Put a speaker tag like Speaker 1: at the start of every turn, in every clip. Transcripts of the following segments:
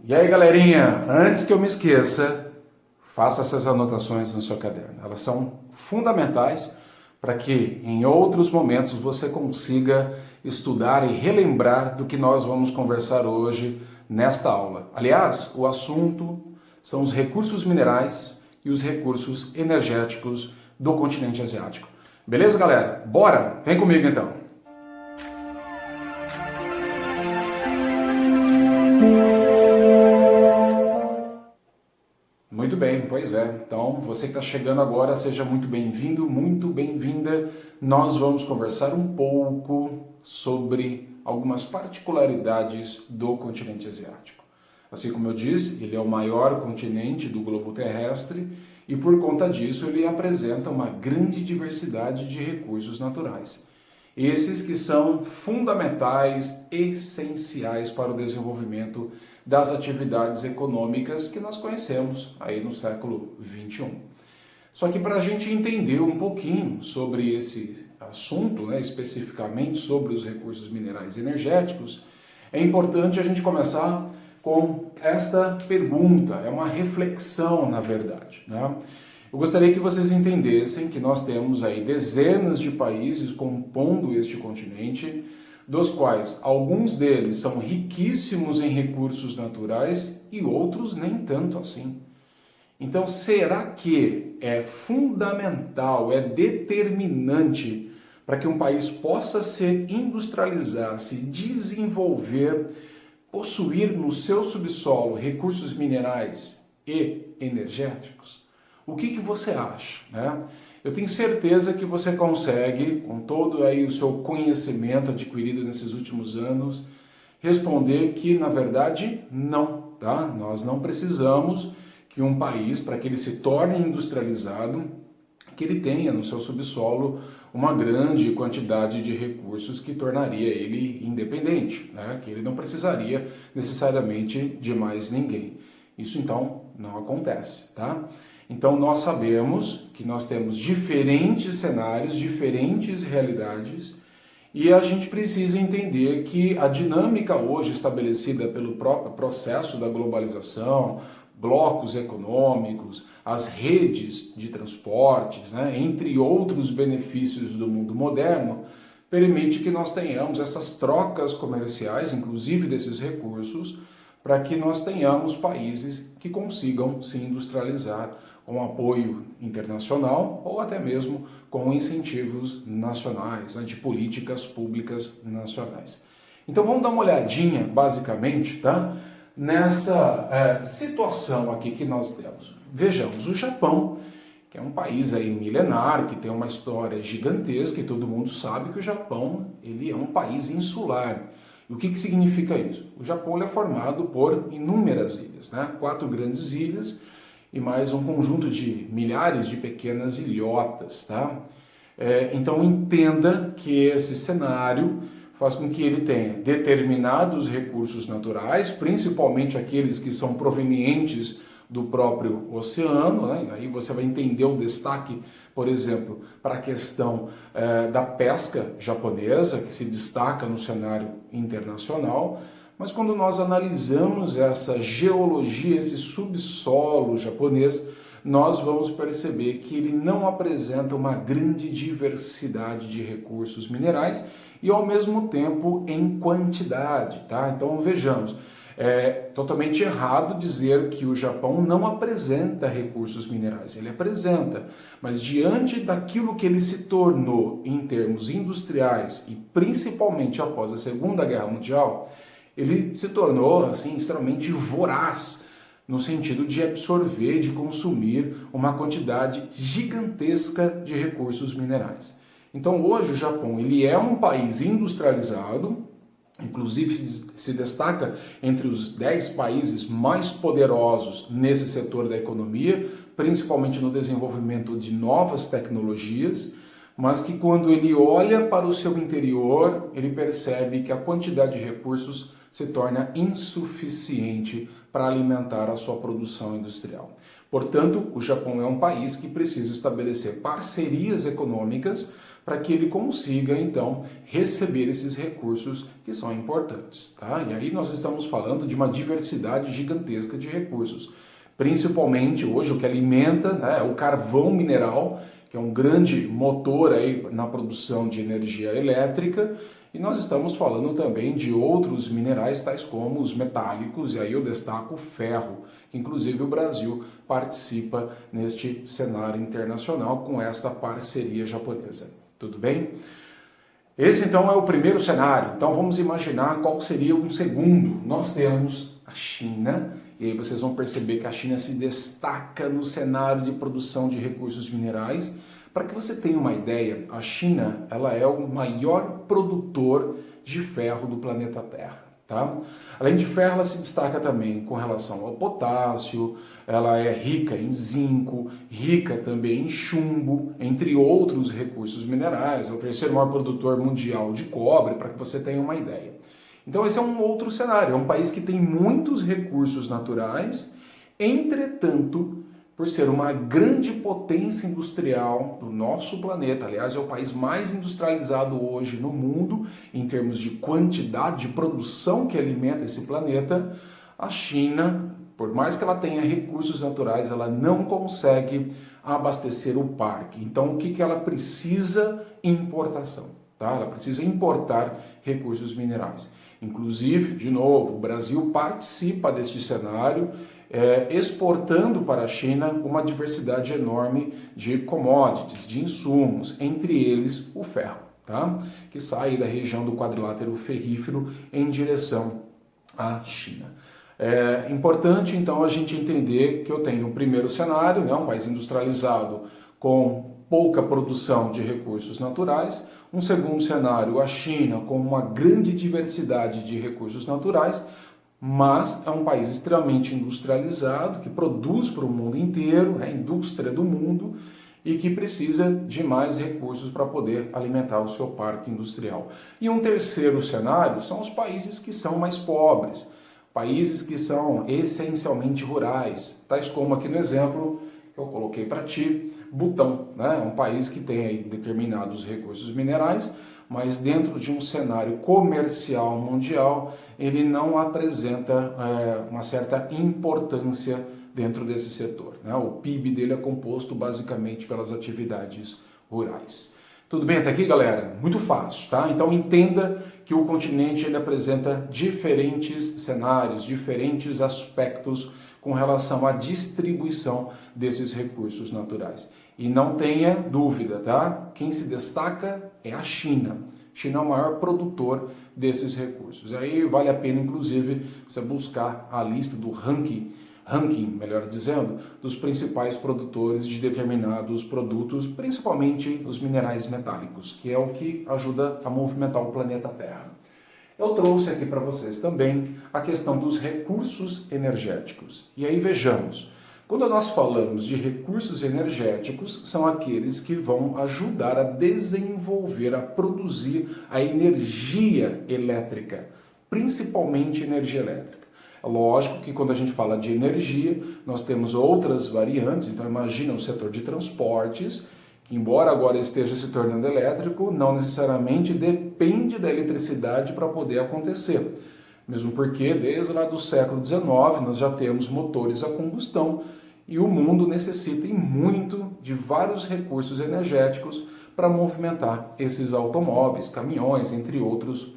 Speaker 1: E aí, galerinha, antes que eu me esqueça, faça essas anotações no seu caderno. Elas são fundamentais para que em outros momentos você consiga estudar e relembrar do que nós vamos conversar hoje nesta aula. Aliás, o assunto são os recursos minerais e os recursos energéticos do continente asiático. Beleza, galera? Bora? Vem comigo então. Muito bem, pois é. Então, você que está chegando agora, seja muito bem-vindo, muito bem-vinda. Nós vamos conversar um pouco sobre algumas particularidades do continente asiático. Assim como eu disse, ele é o maior continente do globo terrestre e, por conta disso, ele apresenta uma grande diversidade de recursos naturais. Esses que são fundamentais, essenciais para o desenvolvimento das atividades econômicas que nós conhecemos aí no século XXI. Só que para a gente entender um pouquinho sobre esse assunto, especificamente sobre os recursos minerais e energéticos, é importante a gente começar com esta pergunta, é uma reflexão na verdade, Eu gostaria que vocês entendessem que nós temos aí dezenas de países compondo este continente, dos quais alguns deles são riquíssimos em recursos naturais e outros nem tanto assim. Então, será que é fundamental, é determinante para que um país possa se industrializar, se desenvolver, possuir no seu subsolo recursos minerais e energéticos? O que você acha, Eu tenho certeza que você consegue, com todo aí o seu conhecimento adquirido nesses últimos anos, responder que, na verdade, não, tá? Nós não precisamos que um país, para que ele se torne industrializado, que ele tenha no seu subsolo uma grande quantidade de recursos que tornaria ele independente, que ele não precisaria necessariamente de mais ninguém. Isso, então, não acontece, tá? Então, nós sabemos que nós temos diferentes cenários, diferentes realidades, e a gente precisa entender que a dinâmica hoje estabelecida pelo próprio processo da globalização, blocos econômicos, as redes de transportes, entre outros benefícios do mundo moderno, permite que nós tenhamos essas trocas comerciais, inclusive desses recursos, para que nós tenhamos países que consigam se industrializar com apoio internacional ou até mesmo com incentivos nacionais, de políticas públicas nacionais. Então vamos dar uma olhadinha, basicamente, nessa situação aqui que nós temos. Vejamos, o Japão, que é um país aí milenar, que tem uma história gigantesca e todo mundo sabe que o Japão ele é um país insular. E o que significa isso? O Japão é formado por inúmeras ilhas, 4 grandes ilhas e mais um conjunto de milhares de pequenas ilhotas, Então entenda que esse cenário faz com que ele tenha determinados recursos naturais, principalmente aqueles que são provenientes do próprio oceano, Aí você vai entender o destaque, por exemplo, para a questão da pesca japonesa, que se destaca no cenário internacional, mas quando nós analisamos essa geologia, esse subsolo japonês, nós vamos perceber que ele não apresenta uma grande diversidade de recursos minerais e ao mesmo tempo em quantidade, Então vejamos, é totalmente errado dizer que o Japão não apresenta recursos minerais, ele apresenta, mas diante daquilo que ele se tornou em termos industriais e principalmente após a Segunda Guerra Mundial, ele se tornou assim extremamente voraz no sentido de absorver, de consumir uma quantidade gigantesca de recursos minerais. Então hoje o Japão ele é um país industrializado, inclusive se destaca entre os 10 países mais poderosos nesse setor da economia, principalmente no desenvolvimento de novas tecnologias, mas que quando ele olha para o seu interior, ele percebe que a quantidade de recursos se torna insuficiente para alimentar a sua produção industrial. Portanto, o Japão é um país que precisa estabelecer parcerias econômicas para que ele consiga, então, receber esses recursos que são importantes. Tá? E aí nós estamos falando de uma diversidade gigantesca de recursos. Principalmente hoje o que alimenta, né, o carvão mineral, que é um grande motor aí na produção de energia elétrica, e nós estamos falando também de outros minerais, tais como os metálicos, e aí eu destaco o ferro, que inclusive o Brasil participa neste cenário internacional com esta parceria japonesa. Tudo bem? Esse então é o primeiro cenário. Então vamos imaginar qual seria um segundo. Nós temos a China, e aí vocês vão perceber que a China se destaca no cenário de produção de recursos minerais. Para que você tenha uma ideia, a China ela é o maior produtor de ferro do planeta Terra. Tá? Além de ferro, ela se destaca também com relação ao potássio, ela é rica em zinco, rica também em chumbo, entre outros recursos minerais. É o terceiro maior produtor mundial de cobre, para que você tenha uma ideia. Então esse é um outro cenário, é um país que tem muitos recursos naturais, entretanto, por ser uma grande potência industrial do nosso planeta, aliás, é o país mais industrializado hoje no mundo, em termos de quantidade de produção que alimenta esse planeta, a China, por mais que ela tenha recursos naturais, ela não consegue abastecer o parque. Então, o que ela precisa? Importação. Tá? Ela precisa importar recursos minerais. Inclusive, de novo, o Brasil participa deste cenário, exportando para a China uma diversidade enorme de commodities, de insumos, entre eles o ferro, tá? Que sai da região do quadrilátero ferrífero em direção à China. É importante, então, a gente entender que eu tenho o primeiro cenário, né, um país industrializado com pouca produção de recursos naturais. Um segundo cenário, a China com uma grande diversidade de recursos naturais, mas é um país extremamente industrializado, que produz para o mundo inteiro, é a indústria do mundo, e que precisa de mais recursos para poder alimentar o seu parque industrial. E um terceiro cenário são os países que são mais pobres, países que são essencialmente rurais, tais como aqui no exemplo que eu coloquei para ti, Butão, né? É um país que tem aí determinados recursos minerais, mas dentro de um cenário comercial mundial, ele não apresenta uma certa importância dentro desse setor, né? O PIB dele é composto basicamente pelas atividades rurais. Tudo bem até aqui, galera? Muito fácil, tá? Então entenda que o continente ele apresenta diferentes cenários, diferentes aspectos com relação à distribuição desses recursos naturais. E não tenha dúvida, tá? Quem se destaca é a China. A China é o maior produtor desses recursos. Aí vale a pena, inclusive, você buscar a lista do ranking, melhor dizendo, dos principais produtores de determinados produtos, principalmente os minerais metálicos, que é o que ajuda a movimentar o planeta Terra. Eu trouxe aqui para vocês também a questão dos recursos energéticos. E aí vejamos, quando nós falamos de recursos energéticos, são aqueles que vão ajudar a desenvolver, a produzir a energia elétrica, principalmente energia elétrica. É lógico que quando a gente fala de energia, nós temos outras variantes, então imagina o setor de transportes, que embora agora esteja se tornando elétrico, não necessariamente depende da eletricidade para poder acontecer. Mesmo porque desde lá do século XIX nós já temos motores a combustão e o mundo necessita muito de vários recursos energéticos para movimentar esses automóveis, caminhões, entre outros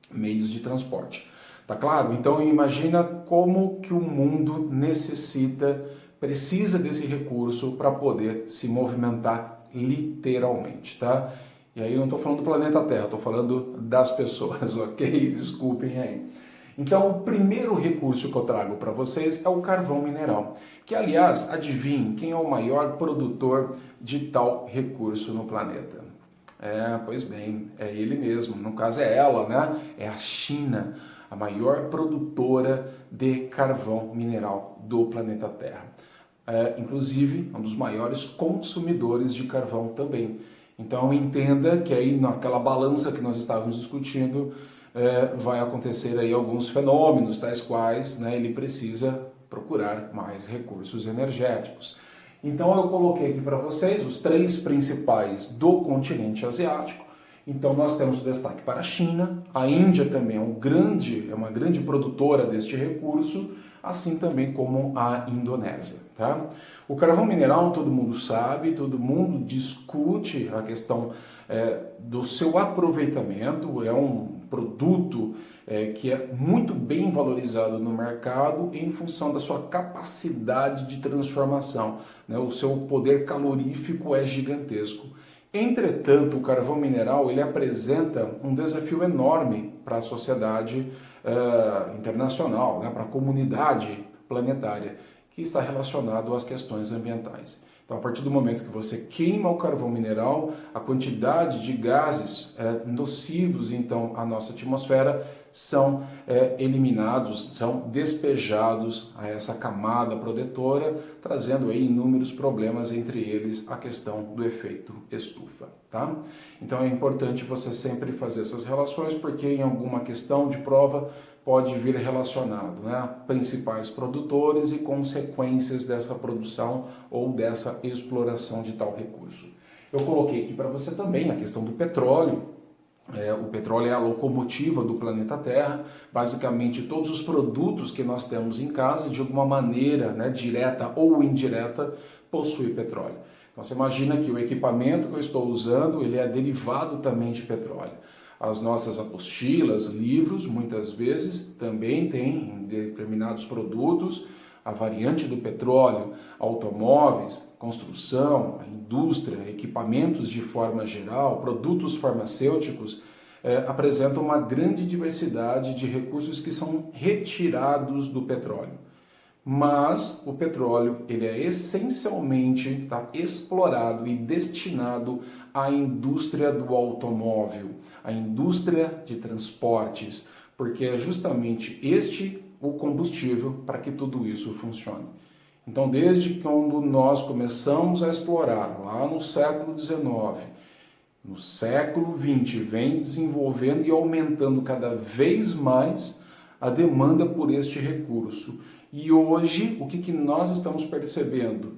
Speaker 1: meios de transporte. Tá claro? Então imagina como que o mundo precisa desse recurso para poder se movimentar literalmente, tá? E aí eu não estou falando do planeta Terra, estou falando das pessoas, ok? Desculpem aí. Então o primeiro recurso que eu trago para vocês é o carvão mineral, que aliás, adivinhe quem é o maior produtor de tal recurso no planeta? Pois bem, é ele mesmo, no caso é ela, né? É a China, a maior produtora de carvão mineral do planeta Terra. Inclusive, um dos maiores consumidores de carvão também. Então entenda que aí naquela balança que nós estávamos discutindo, vai acontecer aí alguns fenômenos, tais quais, né, ele precisa procurar mais recursos energéticos. Então eu coloquei aqui para vocês os 3 principais do continente asiático. Então nós temos o destaque para a China, a Índia também é uma grande produtora deste recurso, assim também como a Indonésia. Tá? O carvão mineral, todo mundo sabe, todo mundo discute a questão do seu aproveitamento, é um produto que é muito bem valorizado no mercado em função da sua capacidade de transformação, né? O seu poder calorífico é gigantesco. Entretanto, o carvão mineral ele apresenta um desafio enorme para a sociedade internacional, né, para a comunidade planetária, que está relacionado às questões ambientais. Então, a partir do momento que você queima o carvão mineral, a quantidade de gases nocivos, então, à nossa atmosfera são eliminados, são despejados a essa camada protetora, trazendo aí inúmeros problemas, entre eles a questão do efeito estufa. Tá? Então é importante você sempre fazer essas relações, porque em alguma questão de prova pode vir relacionado, né, principais produtores e consequências dessa produção ou dessa exploração de tal recurso. Eu coloquei aqui para você também a questão do petróleo. O petróleo é a locomotiva do planeta Terra. Basicamente, todos os produtos que nós temos em casa, de alguma maneira, né, direta ou indireta, possuem petróleo. Então, você imagina que o equipamento que eu estou usando, ele é derivado também de petróleo. As nossas apostilas, livros, muitas vezes também têm em determinados produtos a variante do petróleo, automóveis, construção, a indústria, equipamentos de forma geral, produtos farmacêuticos, apresentam uma grande diversidade de recursos que são retirados do petróleo. Mas o petróleo ele é essencialmente explorado e destinado à indústria do automóvel, à indústria de transportes, porque é justamente este o combustível para que tudo isso funcione. Então, desde quando nós começamos a explorar, lá no século XIX, no século XX, vem desenvolvendo e aumentando cada vez mais a demanda por este recurso. E hoje, o que nós estamos percebendo?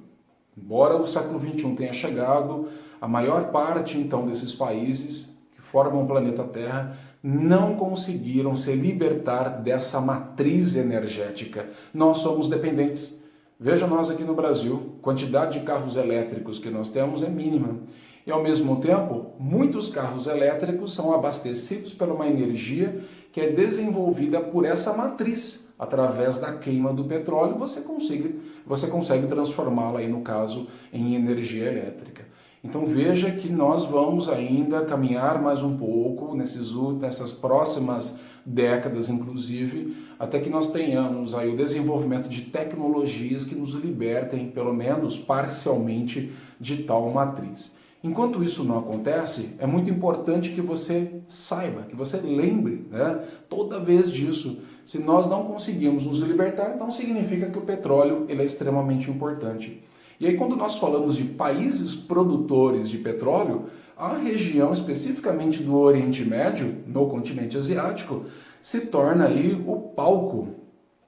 Speaker 1: Embora o século XXI tenha chegado, a maior parte, então, desses países que formam o planeta Terra não conseguiram se libertar dessa matriz energética. Nós somos dependentes. Veja nós aqui no Brasil, a quantidade de carros elétricos que nós temos é mínima. E, ao mesmo tempo, muitos carros elétricos são abastecidos por uma energia que é desenvolvida por essa matriz. Através da queima do petróleo, você consegue transformá-la, aí, no caso, em energia elétrica. Então veja que nós vamos ainda caminhar mais um pouco nessas próximas décadas, inclusive, até que nós tenhamos aí o desenvolvimento de tecnologias que nos libertem, pelo menos parcialmente, de tal matriz. Enquanto isso não acontece, é muito importante que você saiba, que você lembre, né, toda vez disso. Se nós não conseguimos nos libertar, então significa que o petróleo ele é extremamente importante. E aí, quando nós falamos de países produtores de petróleo, a região especificamente do Oriente Médio, no continente asiático, se torna aí o palco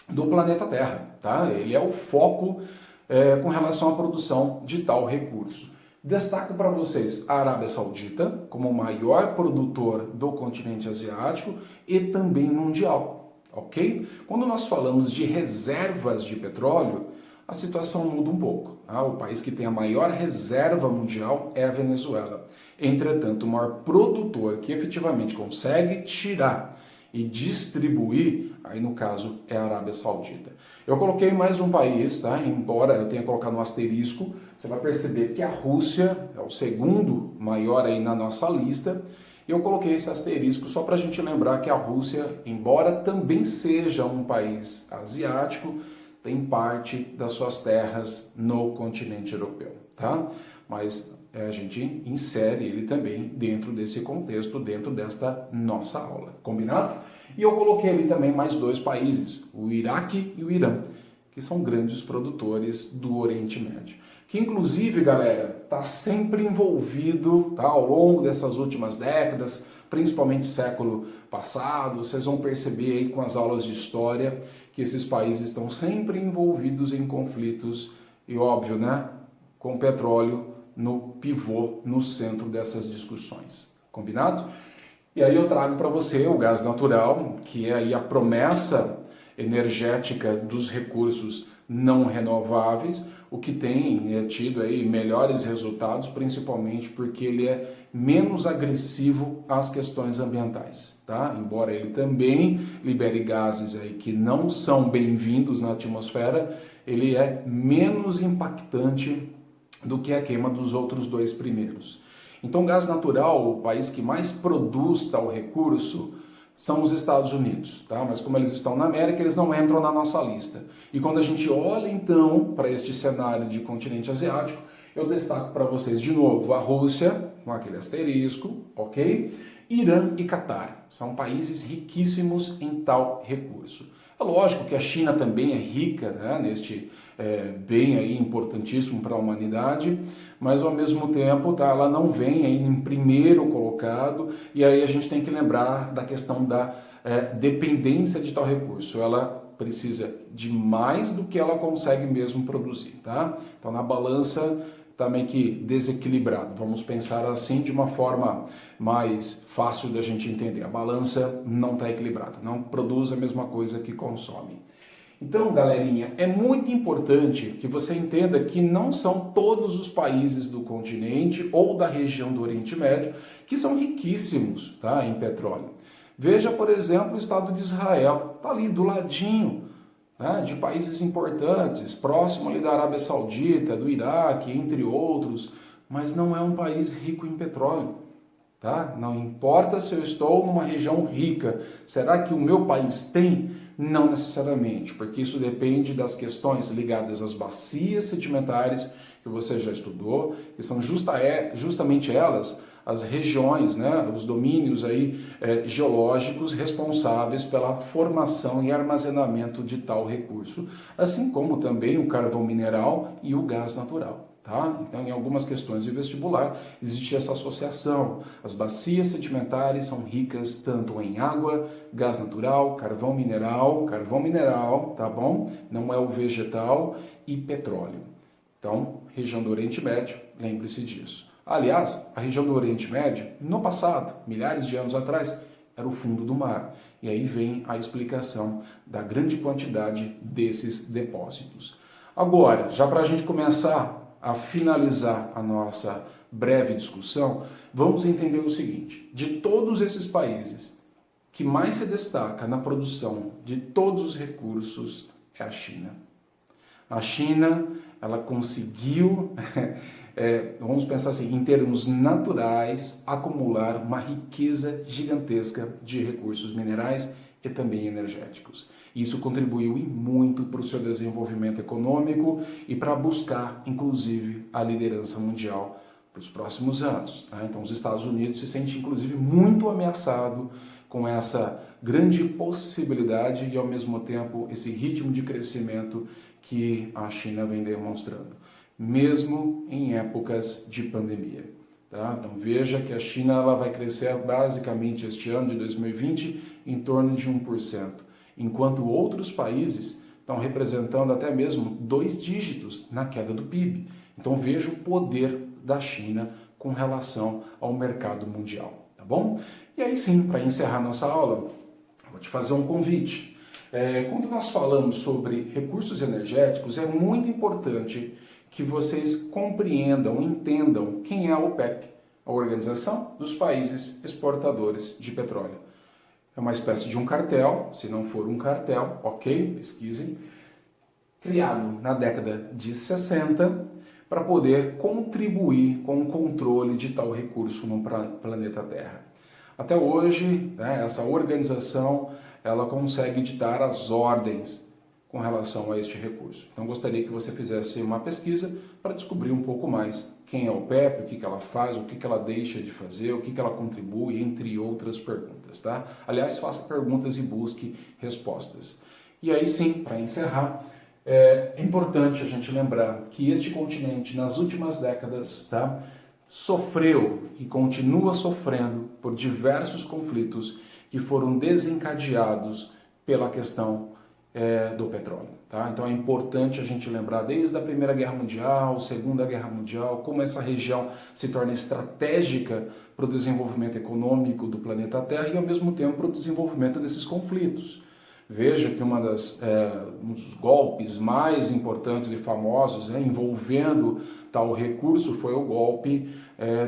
Speaker 1: do planeta Terra. Tá? Ele é o foco com relação à produção de tal recurso. Destaco para vocês a Arábia Saudita como o maior produtor do continente asiático e também mundial. Ok? Quando nós falamos de reservas de petróleo, a situação muda um pouco. Tá? O país que tem a maior reserva mundial é a Venezuela. Entretanto, o maior produtor que efetivamente consegue tirar e distribuir, aí no caso é a Arábia Saudita. Eu coloquei mais um país, tá? Embora eu tenha colocado um asterisco, você vai perceber que a Rússia é o segundo maior aí na nossa lista. E eu coloquei esse asterisco só para a gente lembrar que a Rússia, embora também seja um país asiático, tem parte das suas terras no continente europeu, tá? Mas a gente insere ele também dentro desse contexto, dentro desta nossa aula, combinado? E eu coloquei ali também mais 2 países, o Iraque e o Irã, que são grandes produtores do Oriente Médio. Que inclusive, galera, está sempre envolvido, tá, ao longo dessas últimas décadas, principalmente século passado, vocês vão perceber aí com as aulas de história que esses países estão sempre envolvidos em conflitos e, óbvio, né, com o petróleo no pivô, no centro dessas discussões. Combinado? E aí eu trago para você o gás natural, que é aí a promessa energética dos recursos não renováveis, o que tem tido aí melhores resultados, principalmente porque ele é menos agressivo às questões ambientais, tá? Embora ele também libere gases aí que não são bem-vindos na atmosfera, ele é menos impactante do que a queima dos outros dois primeiros. Então, gás natural, o país que mais produz tal recurso, são os Estados Unidos, tá? Mas como eles estão na América, eles não entram na nossa lista. E quando a gente olha, então, para este cenário de continente asiático, eu destaco para vocês de novo a Rússia, com aquele asterisco, ok? Irã e Catar, são países riquíssimos em tal recurso. É lógico que a China também é rica, né, neste bem aí importantíssimo para a humanidade, mas ao mesmo tempo tá, ela não vem aí em primeiro colocado, e aí a gente tem que lembrar da questão da dependência de tal recurso. Ela precisa de mais do que ela consegue mesmo produzir, tá? Então na balança tá meio que desequilibrado. Vamos pensar assim de uma forma mais fácil da gente entender. A balança não está equilibrada, não produz a mesma coisa que consome. Então, galerinha, é muito importante que você entenda que não são todos os países do continente ou da região do Oriente Médio que são riquíssimos, tá, em petróleo. Veja, por exemplo, o Estado de Israel, está ali do ladinho, né, de países importantes, próximo ali da Arábia Saudita, do Iraque, entre outros, mas não é um país rico em petróleo. Tá? Não importa se eu estou numa região rica, será que o meu país tem? Não necessariamente, porque isso depende das questões ligadas às bacias sedimentares, que você já estudou, que são justamente elas, as regiões, né, os domínios aí, geológicos responsáveis pela formação e armazenamento de tal recurso, assim como também o carvão mineral e o gás natural. Tá? Então, em algumas questões de vestibular, existe essa associação. As bacias sedimentares são ricas tanto em água, gás natural, carvão mineral, tá bom? Não é o vegetal, e petróleo. Então, região do Oriente Médio, lembre-se disso. Aliás, a região do Oriente Médio, no passado, milhares de anos atrás, era o fundo do mar. E aí vem a explicação da grande quantidade desses depósitos. Agora, já para a gente começar a finalizar a nossa breve discussão, vamos entender o seguinte: de todos esses países, que mais se destaca na produção de todos os recursos é a China. A China, ela conseguiu, vamos pensar assim, em termos naturais, acumular uma riqueza gigantesca de recursos minerais e também energéticos. Isso contribuiu e muito para o seu desenvolvimento econômico e para buscar, inclusive, a liderança mundial para os próximos anos. Né? Então, os Estados Unidos se sente, inclusive, muito ameaçado com essa grande possibilidade e, ao mesmo tempo, esse ritmo de crescimento que a China vem demonstrando, mesmo em épocas de pandemia. Tá? Então, veja que a China ela vai crescer basicamente este ano de 2020 em torno de 1%. Enquanto outros países estão representando até mesmo 2 dígitos na queda do PIB. Então veja o poder da China com relação ao mercado mundial, tá bom? E aí sim, para encerrar nossa aula, vou te fazer um convite. Quando nós falamos sobre recursos energéticos, é muito importante que vocês compreendam, entendam quem é a OPEP, a Organização dos Países Exportadores de Petróleo. É uma espécie de um cartel, se não for um cartel, ok, pesquisem, criado na década de 60 para poder contribuir com o controle de tal recurso no planeta Terra. Até hoje, né, essa organização ela consegue ditar as ordens com relação a este recurso. Então, gostaria que você fizesse uma pesquisa para descobrir um pouco mais quem é a OPEP, o que ela faz, o que ela deixa de fazer, o que ela contribui, entre outras perguntas, tá? Aliás, faça perguntas e busque respostas. E aí sim, para encerrar, é importante a gente lembrar que este continente, nas últimas décadas, tá, sofreu e continua sofrendo por diversos conflitos que foram desencadeados pela questão do petróleo. Tá? Então é importante a gente lembrar desde a Primeira Guerra Mundial, Segunda Guerra Mundial, como essa região se torna estratégica para o desenvolvimento econômico do planeta Terra e ao mesmo tempo para o desenvolvimento desses conflitos. Veja que um dos golpes mais importantes e famosos envolvendo tal recurso foi o golpe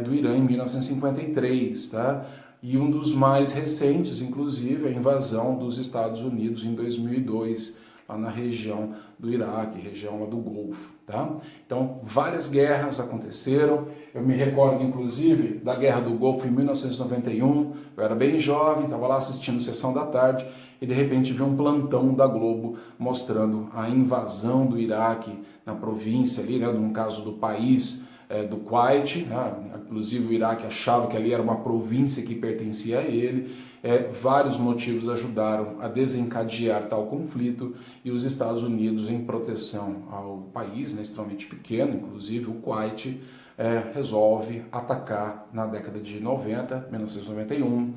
Speaker 1: do Irã em 1953, tá? E um dos mais recentes, inclusive, a invasão dos Estados Unidos em 2002, lá na região do Iraque, região lá do Golfo, tá? Então, várias guerras aconteceram. Eu me recordo, inclusive, da Guerra do Golfo em 1991. Eu era bem jovem, estava lá assistindo Sessão da Tarde e, de repente, vi um plantão da Globo mostrando a invasão do Iraque na província ali, né, no caso do país do Kuwait, né? Inclusive o Iraque achava que ali era uma província que pertencia a ele. Vários motivos ajudaram a desencadear tal conflito e os Estados Unidos, em proteção ao país, né, extremamente pequeno, inclusive o Kuwait, resolve atacar na década de 1991,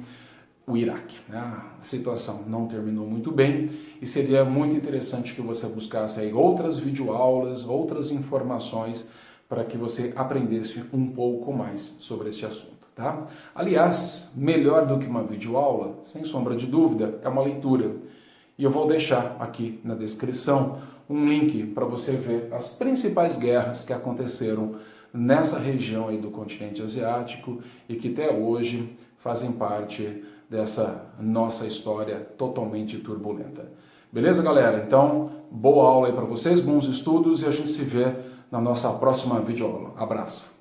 Speaker 1: o Iraque. A situação não terminou muito bem e seria muito interessante que você buscasse aí outras videoaulas, outras informações para que você aprendesse um pouco mais sobre este assunto, tá? Aliás, melhor do que uma videoaula, sem sombra de dúvida, é uma leitura. E eu vou deixar aqui na descrição um link para você ver as principais guerras que aconteceram nessa região aí do continente asiático e que até hoje fazem parte dessa nossa história totalmente turbulenta. Beleza, galera? Então, boa aula aí para vocês, bons estudos e a gente se vê na nossa próxima videoaula. Abraço!